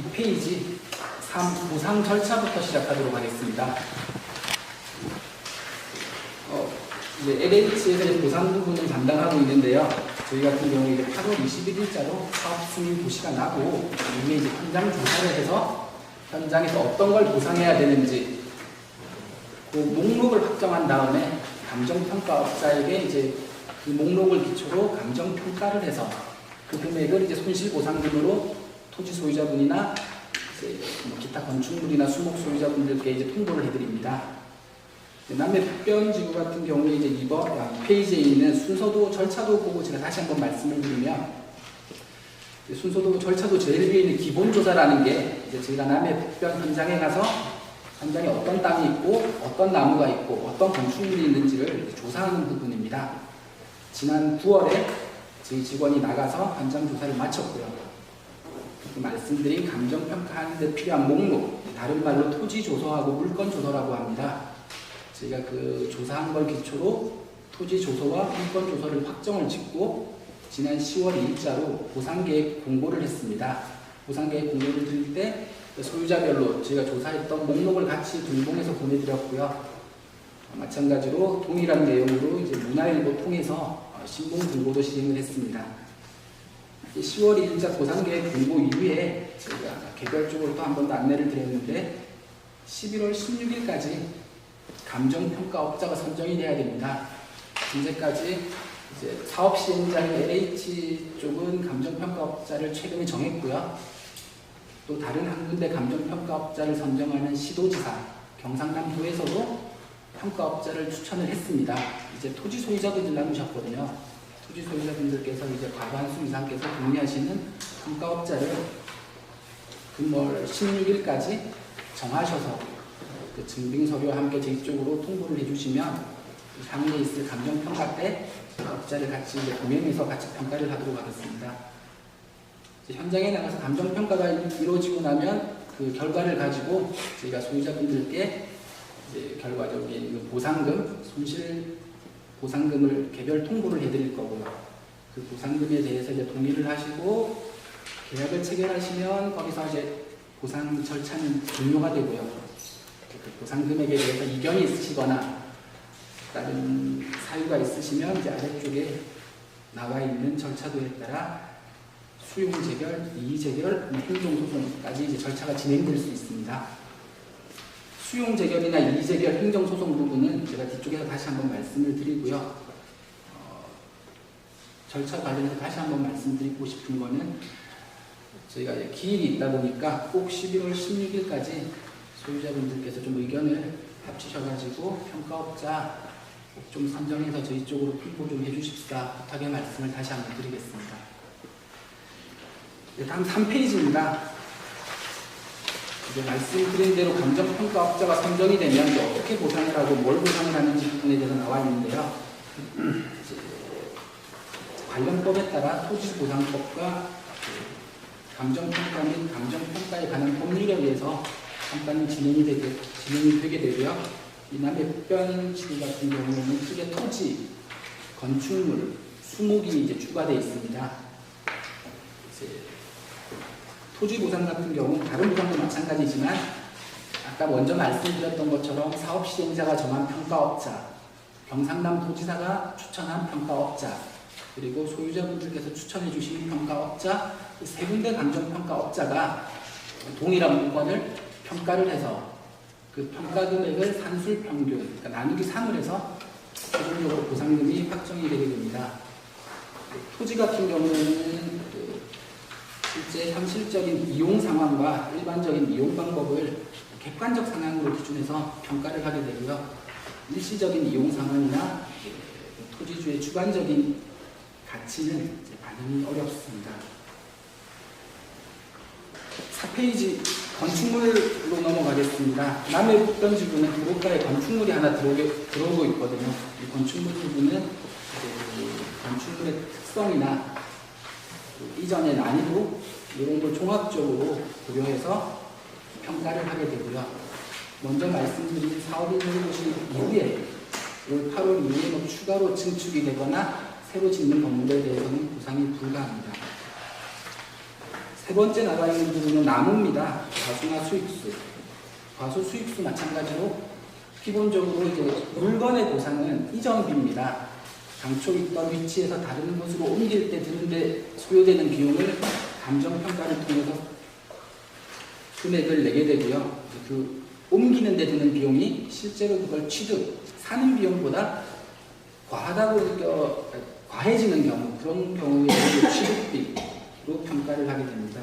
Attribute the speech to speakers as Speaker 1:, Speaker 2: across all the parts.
Speaker 1: 2페이지 3 보상 절차부터 시작하도록 하겠습니다. 이제 LH에서 보상 부분을 담당하고 있는데요. 저희 같은 경우에 이제 8월 21일자로 사업 승인 고시가 나고 이게 이제 현장 조사를 해서 현장에서 어떤 걸 보상해야 되는지 그 목록을 확정한 다음에 감정평가업자에게 이제 그 목록을 기초로 감정평가를 해서 그 금액을 이제 손실보상금으로 토지 소유자분이나 이제 뭐 기타 건축물이나 수목 소유자분들께 이제 통보를 해드립니다. 남해북변지구 같은 경우에 이제 이번 페이지에 있는 순서도 절차도 보고 제가 다시 한번 말씀을 드리면 순서도 절차도 제일 위에 있는 기본조사라는 게 이제 저희가 남해북변 현장에 가서 현장에 어떤 땅이 있고 어떤 나무가 있고 어떤 건축물이 있는지를 조사하는 부분입니다. 지난 9월에 저희 직원이 나가서 현장 조사를 마쳤고요. 말씀드린 감정평가하는 데 필요한 목록, 다른 말로 토지조서하고 물건조서라고 합니다. 저희가 그 조사한 걸 기초로 토지조서와 물건조서를 확정을 짓고 지난 10월 2일자로 보상계획 공고를 했습니다. 보상계획 공고를 드릴 때 소유자별로 저희가 조사했던 목록을 같이 등본해서 보내드렸고요. 마찬가지로 동일한 내용으로 이제 문화일보 통해서 신봉 등보도 시행을 했습니다. 10월 2일자 보상계획 공고 이후에 저희가 개별적으로 또 한 번 더 안내를 드렸는데 11월 16일까지 감정평가업자가 선정이 돼야 됩니다. 현재까지 이제 사업 시행자인 LH 쪽은 감정평가업자를 최근에 정했고요. 또 다른 한 군데 감정평가업자를 선정하는 시도지사, 경상남도에서도 평가업자를 추천을 했습니다. 이제 토지 소유자분들 남으셨거든요. 토지 소유자분들께서 이제 과반수 이상께서 동의하시는 평가업자를 금월 16일까지 정하셔서 그 증빙서류와 함께 저희 쪽으로 통보를 해주시면 향후에 있을 감정평가 때 업자를 같이 이제 동행해서 같이 평가를 하도록 하겠습니다. 이제 현장에 나가서 감정평가가 이루어지고 나면 그 결과를 가지고 저희가 소유자분들께 이제 결과적인 보상금, 손실 보상금을 개별 통보를 해드릴 거고요. 그 보상금에 대해서 이제 동의를 하시고 계약을 체결하시면 거기서 이제 보상 절차는 종료가 되고요. 그 보상금액에 대해서 이견이 있으시거나 다른 사유가 있으시면 이제 아래쪽에 나와 있는 절차도에 따라 수용재결, 이의재결, 행정소송까지 이제 절차가 진행될 수 있습니다. 수용재결이나 이의재결, 행정소송 부분은 제가 뒤쪽에서 다시 한번 말씀을 드리고요. 절차 관련해서 다시 한번 말씀드리고 싶은 거는 저희가 이제 기일이 있다 보니까 꼭 11월 16일까지 소유자분들께서 좀 의견을 합치셔가지고 평가업자 좀 선정해서 저희 쪽으로 통보 좀 해주십사 부탁의 말씀을 다시 한번 드리겠습니다. 네, 다음 3페이지입니다. 이제 말씀드린 대로 감정평가업자가 선정이 되면 이제 어떻게 보상을 하고 뭘 보상을 하는지 부분에 대해서 나와 있는데요. 관련법에 따라 토지보상법과 감정평가 및 감정평가에 관한 법률에 의해서 평가는 진행이 되게 되고요. 이 남해북변지구 같은 경우에는 크게 토지, 건축물, 수목이 이제 추가되어 있습니다. 이제 토지 보상 같은 경우는 다른 보상도 마찬가지지만 아까 먼저 말씀드렸던 것처럼 사업 시행자가 정한 평가업자, 경상남 도지사가 추천한 평가업자, 그리고 소유자분들께서 추천해 주신 평가업자, 세 군데 감정평가업자가 동일한 물건을 평가를 해서 그 평가 금액을 산술평균, 그러니까 나누기 3을 해서 최종적으로 보상금이 확정이 되게 됩니다. 토지 같은 경우에는 실제 현실적인 이용 상황과 일반적인 이용 방법을 객관적 상황으로 기준해서 평가를 하게 되고요. 일시적인 이용 상황이나 토지주의 주관적인 가치는 반영이 어렵습니다. 4페이지 건축물로 넘어가겠습니다. 남해북변지구는 도로가에 건축물이 하나 들어오고 있거든요. 이 건축물 부분은 건축물의 특성이나 이전의 난이도 이런 걸 종합적으로 고려해서 평가를 하게 되고요. 먼저 말씀드린 사업이 들어오신 이후에 올 8월 이후에 뭐 추가로 증축이 되거나 새로 짓는 건물에 대해서는 보상이 불가합니다. 세 번째 나와 있는 부분은 나무입니다. 과수나 수익수. 과수, 수익수 마찬가지로 기본적으로 이제 물건의 보상은 이전비입니다. 당초 있던 위치에서 다른 곳으로 옮길 때 드는데 소요되는 비용을 감정평가를 통해서 금액을 내게 되고요. 그 옮기는 데 드는 비용이 실제로 그걸 사는 비용보다 과해지는 경우, 그런 경우에 취득비로 평가를 하게 됩니다.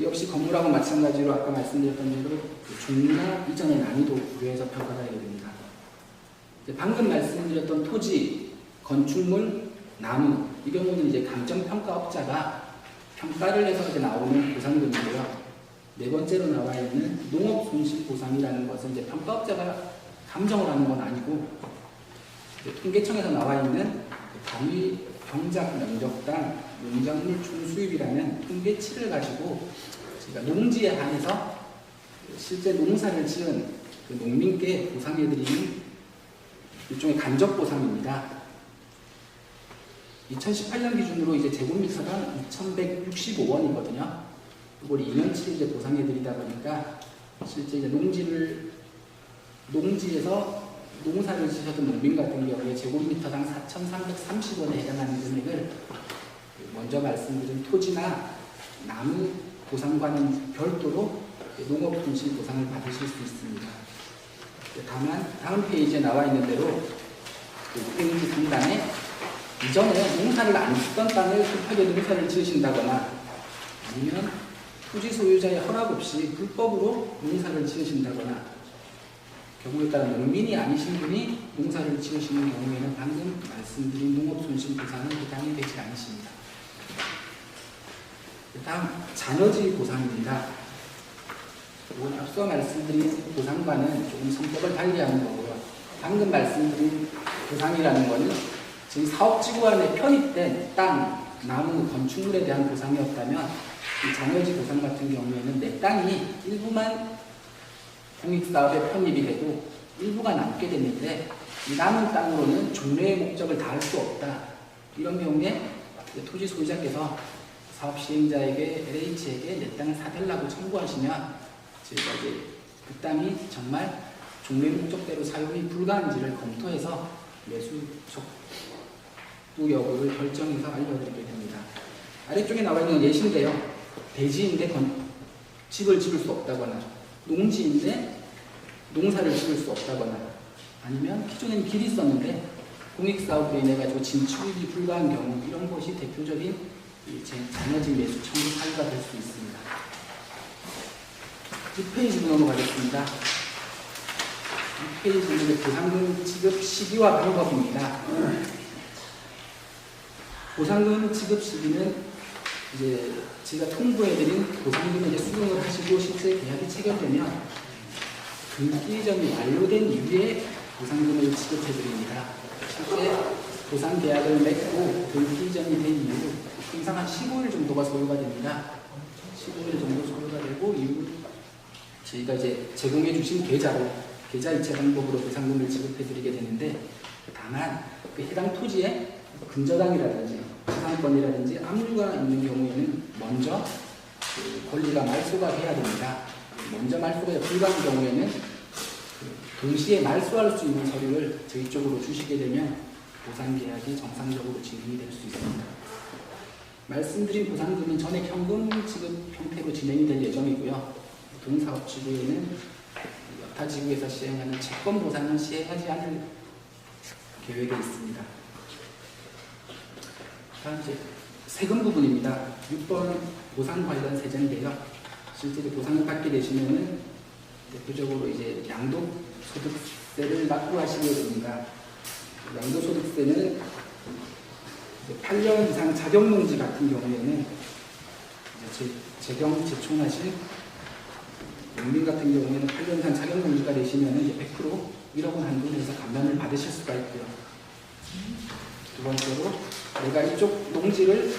Speaker 1: 역시 건물하고 마찬가지로 아까 말씀드렸던 대로 종류나 이전의 난이도 고려해서 평가를 하게 됩니다. 방금 말씀드렸던 토지, 건축물, 나무, 이 경우는 이제 감정평가업자가 평가를 해서 이제 나오는 보상금이고요. 네 번째로 나와 있는 농업손실보상이라는 것은 이제 평가업자가 감정을 하는 건 아니고 통계청에서 나와 있는 단위 경작 면적당 농작물 총수입이라는 통계치를 가지고 제가 농지에 한해서 실제 농사를 지은 그 농민께 보상해드리는 일종의 간접보상입니다. 2018년 기준으로 이제 제곱미터당 2,165원이거든요. 그걸 2년치를 이제 보상해드리다 보니까 실제 이제 농지에서 농사를 지셨던 농민 같은 경우에 제곱미터당 4,330원에 해당하는 금액을 먼저 말씀드린 토지나 나무 보상과는 별도로 농업손실 보상을 받으실 수 있습니다. 다만 다음 페이지에 나와 있는 대로 페이지 상단에 이전에 농사를 안 짓던 땅을 급하게 농사를 지으신다거나 아니면 토지 소유자의 허락 없이 불법으로 농사를 지으신다거나 경우에 따라 농민이 아니신 분이 농사를 지으시는 경우에는 방금 말씀드린 농업손실보상은 해당이 되지 않으십니다. 다음 잔여지 보상입니다. 이건 앞서 말씀드린 보상과는 조금 성격을 달리하는 거고요. 방금 말씀드린 보상이라는 것은 지금 사업지구 안에 편입된 땅, 나무, 건축물에 대한 보상이었다면 이 잔여지 보상 같은 경우에는 내 땅이 일부만 공익사업에 편입이 되고 일부가 남게 됐는데 이 남은 땅으로는 종래의 목적을 다할 수 없다. 이런 경우에 토지 소유자께서 사업 시행자에게 LH에게 내 땅을 사달라고 청구하시면 저희가 이제 그 땅이 정말 종래 목적대로 사용이 불가한지를 검토해서 매수 적부 여부를 결정해서 알려드리게 됩니다. 아래쪽에 나와 있는 예시인데요. 대지인데 집을 지을 수 없다거나 농지인데 농사를 지을 수 없다거나 아니면 기존에는 길이 있었는데 공익사업으로 인해 가지고 진출이 불가한 경우 이런 것이 대표적인 잔여지 매수 청구 사유가 될 수 있습니다. 6페이지로 넘어가겠습니다. 6페이지는 보상금 지급 시기와 방법입니다. 보상금 지급 시기는 이제 제가 통보해드린 보상금을 이제 수령을 하시고 실제 계약이 체결되면 등기이전이 완료된 이후에 보상금을 지급해드립니다. 실제 보상 계약을 맺고 등기이전이 된 이후 항상 한 15일 정도가 소요가 됩니다. 15일 정도 소요가 되고 이후 저희가 이제 제공해 주신 계좌 이체 방법으로 보상금을 지급해드리게 되는데 다만 그 해당 토지에 근저당이라든지 지상권이라든지 압류가 있는 경우에는 먼저 그 권리가 말소가 돼야 됩니다. 먼저 말소가 불가한 경우에는 동시에 말소할 수 있는 서류를 저희 쪽으로 주시게 되면 보상계약이 정상적으로 진행이 될 수 있습니다. 말씀드린 보상금은 전액 현금 지급 형태로 진행이 될 예정이고요. 동사업지구에는 여타 지구에서 시행하는 채권 보상은 시행하지 않을 계획에 있습니다. 다음 이제 세금 부분입니다. 6번 보상 관련 세제인데요. 실제 보상을 받게 되시면은 대표적으로 이제 양도소득세를 납부하시게 됩니다. 양도소득세는 8년 이상 자격농지 같은 경우에는 재경 제청하신 농민 같은 경우에는 8년 이상 자격농지가 되시면 이제 100% 1억 원 한도에서 감면을 받으실 수가 있고요. 두 번째로 내가 이쪽 농지를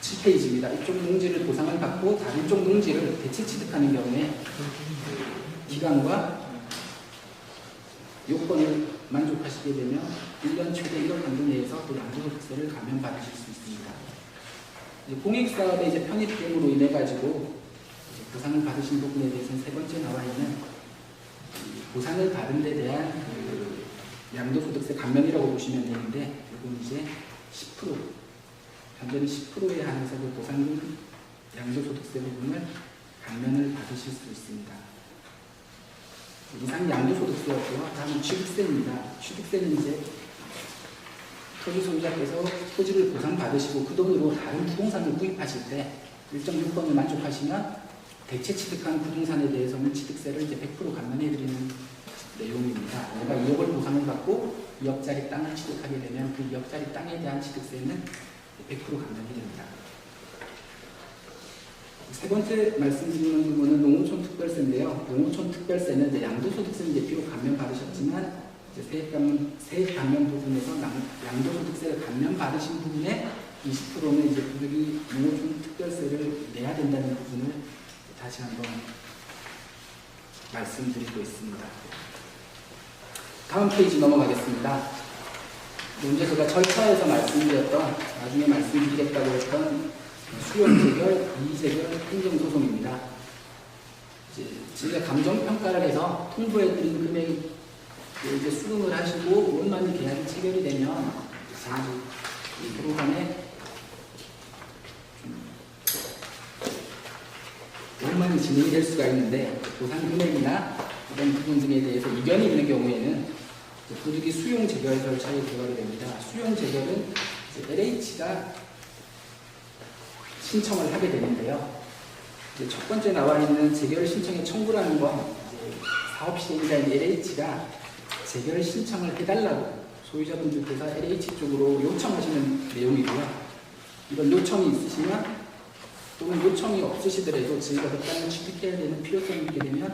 Speaker 1: 7페이지입니다. 이쪽 농지를 보상을 받고 다른 쪽 농지를 대체 취득하는 경우에 기간과 요건을 만족하시게 되면 1년 최대 1억 한도 내에서 또 양도소득세를 감면받으실 수 있습니다. 이제 공익사업의 이제 편입됨으로 인해 가지고 보상을 받으신 부분에 대해서는 세 번째 나와 있는 보상을 받은 데 대한 그 양도소득세 감면이라고 보시면 되는데, 이건 이제 10%, 현재는 10%에 한해서 그 보상금 양도소득세 부분을 감면을 받으실 수 있습니다. 이상 양도소득세였고요. 다음은 취득세입니다. 취득세는 이제 토지 소유자께서 토지를 보상받으시고 그 돈으로 다른 부동산을 구입하실 때 일정 요건을 만족하시면 대체 취득한 부동산에 대해서는 취득세를 이제 100% 감면해드리는 내용입니다. 내가 2억을 보상을 받고 2억짜리 땅을 취득하게 되면 그 2억짜리 땅에 대한 취득세는 100% 감면이 됩니다. 세 번째 말씀드리는 부분은 농어촌 특별세인데요. 농어촌 특별세는 이제 양도소득세는 이제 비록 감면 받으셨지만 세액 감면 부분에서 양도소득세를 감면 받으신 부분에 20%는 이제 부득이 농어촌 특별세를 내야 된다는 부분을 다시 한번 말씀드리고 있습니다. 다음 페이지 넘어가겠습니다. 먼저 제가 절차에서 말씀드렸던, 나중에 말씀드리겠다고 했던 수용재결, 이의재결, 행정소송입니다. 저희가 감정평가를 해서 통보해드린 금액 이제 수긍을 하시고 원만히 계약이 체결이 되면 서로 간에 원만히 진행이 될 수가 있는데, 보상 금액이나 이런 부분 등에 대해서 이견이 있는 경우에는 부득이 수용 재결 절차에 들어가게 됩니다. 수용 재결은 LH가 신청을 하게 되는데요. 이제 첫 번째 나와 있는 재결 신청의 청구라는 건 사업 시행자인 LH가 재결 신청을 해달라고 소유자분들께서 LH 쪽으로 요청하시는 내용이고요. 이런 요청이 있으시면 또는 요청이 없으시더라도 저희가 그 땅을 취득해야 되는 필요성이 있게 되면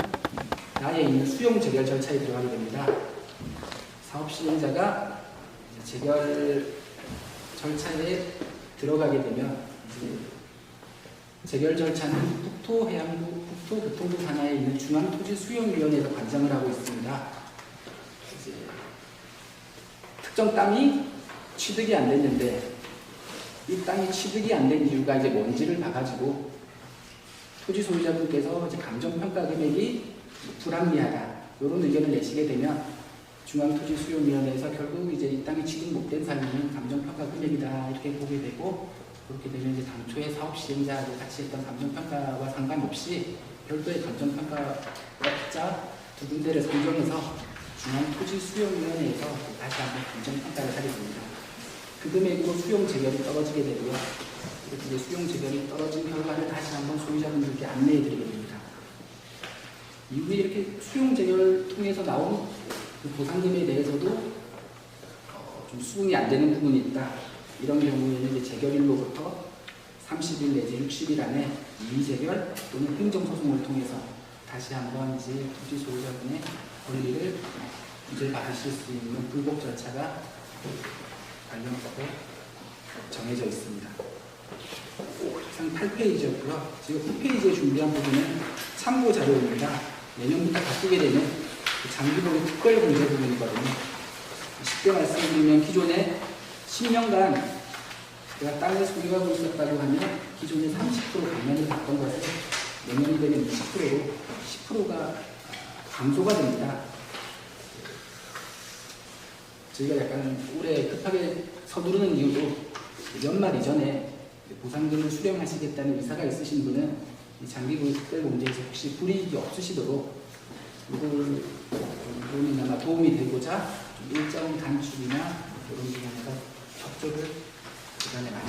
Speaker 1: 나에 있는 수용 재결 절차에 들어가게 됩니다. 사업 시행자가 재결 절차에 들어가게 되면 재결 절차는 국토해양부, 국토교통부 산하에 있는 중앙토지수용위원회에서 관장을 하고 있습니다. 특정 땅이 취득이 안 됐는데 이 땅이 취득이 안 된 이유가 이제 뭔지를 봐가지고 토지 소유자분께서 이제 감정평가 금액이 불합리하다 이런 의견을 내시게 되면 중앙토지수용위원회에서 결국 이제 이 땅이 취득 못된 사유는 감정평가 금액이다 이렇게 보게 되고, 그렇게 되면 이제 당초에 사업 시행자하고 같이 했던 감정평가와 상관없이 별도의 감정평가업자 두 군데를 선정해서 중앙토지수용위원회에서 다시 한번 감정평가를 하게 됩니다. 그 금액으로 수용 재결이 떨어지게 되고요. 이렇게 수용 재결이 떨어진 결과를 다시 한번 소유자분들께 안내해 드리게 됩니다. 이후에 이렇게 수용 재결을 통해서 나온 그 보상금에 대해서도 좀 수긍이 안 되는 부분이 있다. 이런 경우에는 이제 재결일로부터 30일 내지 60일 안에 이의재결 또는 행정소송을 통해서 다시 한번 이제 토지 소유자분의 권리를 구제받으실 수 있는 불복 절차가 관련법에 정해져 있습니다. 이상 8페이지였고요. 지금 9페이지에 준비한 부분은 참고 자료입니다. 내년부터 바꾸게 되는 장기보유 특별공제 부분이거든요. 쉽게 말씀드리면 기존에 10년간 제가 땅을 소유하고 있었다고 하면 기존에 30% 감면을 받던 것을 내년이 되면 20%로 10%가 감소가 됩니다. 저희가 약간 올해 급하게 서두르는 이유도 연말 이전에 보상금을 수령하시겠다는 의사가 있으신 분은 장기보유 특별공제에서 혹시 불이익이 없으시도록 이거는 아마 도움이 되고자 좀 일정 단축이나 이런 부분에서 협조를 그간에 많이